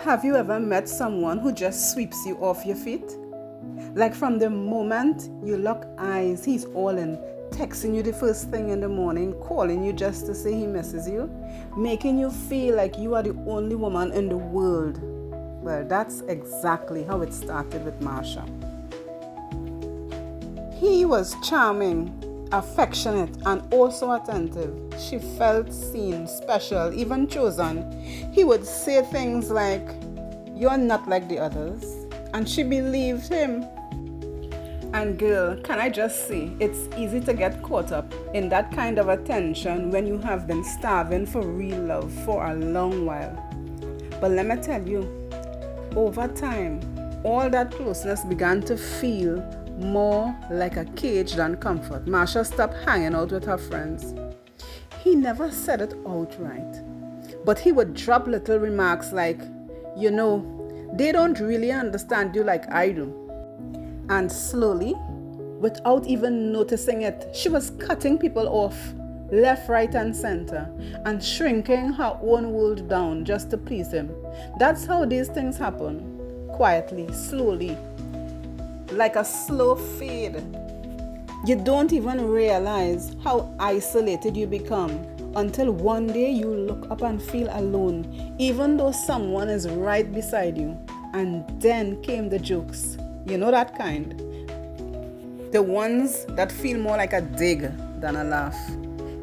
Have you ever met someone who just sweeps you off your feet? Like from the moment you lock eyes, he's all in, texting you the first thing in the morning, calling you just to say he misses you, making you feel like you are the only woman in the world. Well, that's exactly how it started with Marsha. He was charming, affectionate, and also attentive. She felt seen, special, even chosen. He would say things like, "You're not like the others," and she believed him. And girl, can I just say, it's easy to get caught up in that kind of attention when you have been starving for real love for a long while. But let me tell you, over time, all that closeness began to feel more like a cage than comfort. Marsha stopped hanging out with her friends. He never said it outright, but he would drop little remarks like, they don't really understand you like I do. And slowly, without even noticing it, she was cutting people off left, right, and center and shrinking her own world down just to please him. That's how these things happen, quietly, slowly, like a slow fade. You don't even realize how isolated you become until one day you look up and feel alone, even though someone is right beside you. And then came the jokes. You know that kind? The ones that feel more like a dig than a laugh.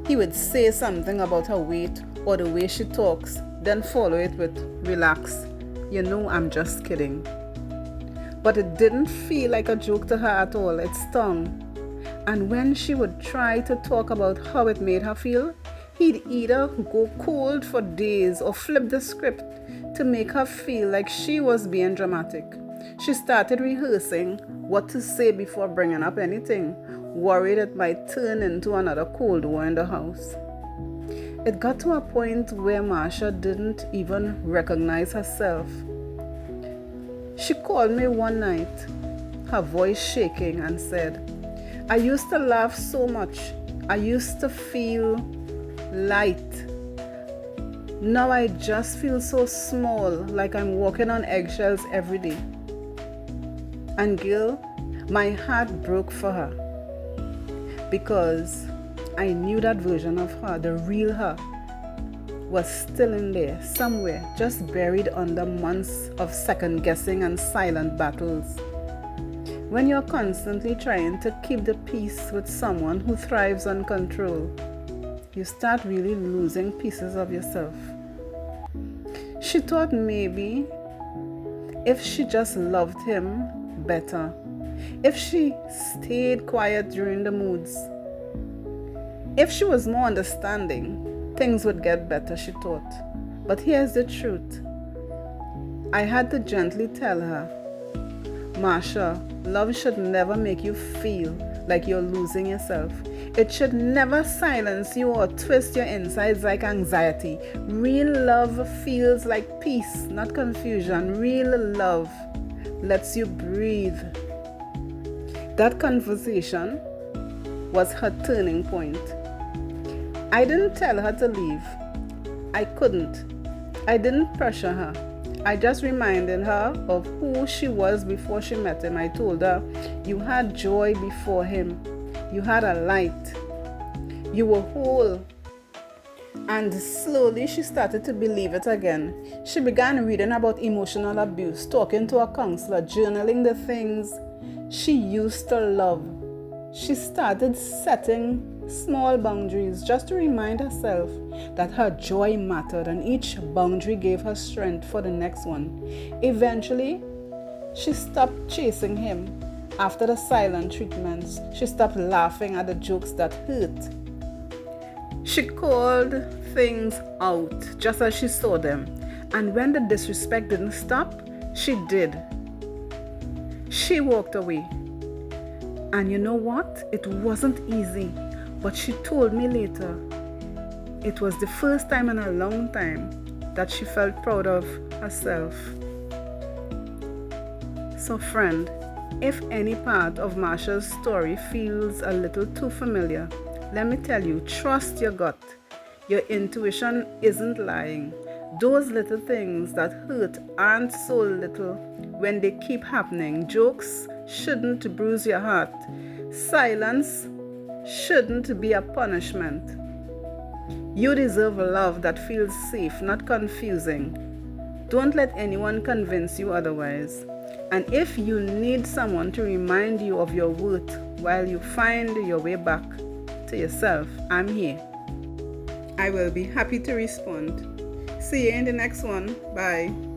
He would say something about her weight or the way she talks, then follow it with, "Relax. I'm just kidding." But it didn't feel like a joke to her at all. It stung. And when she would try to talk about how it made her feel, he'd either go cold for days or flip the script to make her feel like she was being dramatic. She started rehearsing what to say before bringing up anything, worried it might turn into another Cold War in the house. It got to a point where Marsha didn't even recognize herself. She called me one night, her voice shaking, and said, "I used to laugh so much. I used to feel light. Now I just feel so small, like I'm walking on eggshells every day." And girl, my heart broke for her because I knew that version of her, the real her, was still in there somewhere, just buried under months of second guessing and silent battles. When you're constantly trying to keep the peace with someone who thrives on control, you start really losing pieces of yourself. She thought maybe if she just loved him better, if she stayed quiet during the moods, if she was more understanding, things would get better, she thought. But here's the truth. I had to gently tell her, "Marsha, love should never make you feel like you're losing yourself. It should never silence you or twist your insides like anxiety. Real love feels like peace, not confusion. Real love lets you breathe." That conversation was her turning point. I didn't tell her to leave. I couldn't. I didn't pressure her. I just reminded her of who she was before she met him. I told her, "You had joy before him. You had a light. You were whole." And slowly she started to believe it again. She began reading about emotional abuse, talking to a counselor, journaling the things she used to love. She started setting small boundaries just to remind herself that her joy mattered, and each boundary gave her strength for the next one. Eventually, she stopped chasing him. After the silent treatments, she stopped laughing at the jokes that hurt. She called things out just as she saw them, and when the disrespect didn't stop, she did. She walked away. And you know what? It wasn't easy. But she told me later, it was the first time in a long time that she felt proud of herself. So friend, if any part of Marsha's story feels a little too familiar, let me tell you, trust your gut. Your intuition isn't lying. Those little things that hurt aren't so little when they keep happening. Jokes shouldn't bruise your heart. Silence shouldn't be a punishment. You deserve a love that feels safe, not confusing. Don't let anyone convince you otherwise. And if you need someone to remind you of your worth while you find your way back to yourself, I'm here. I will be happy to respond. See you in the next one. Bye.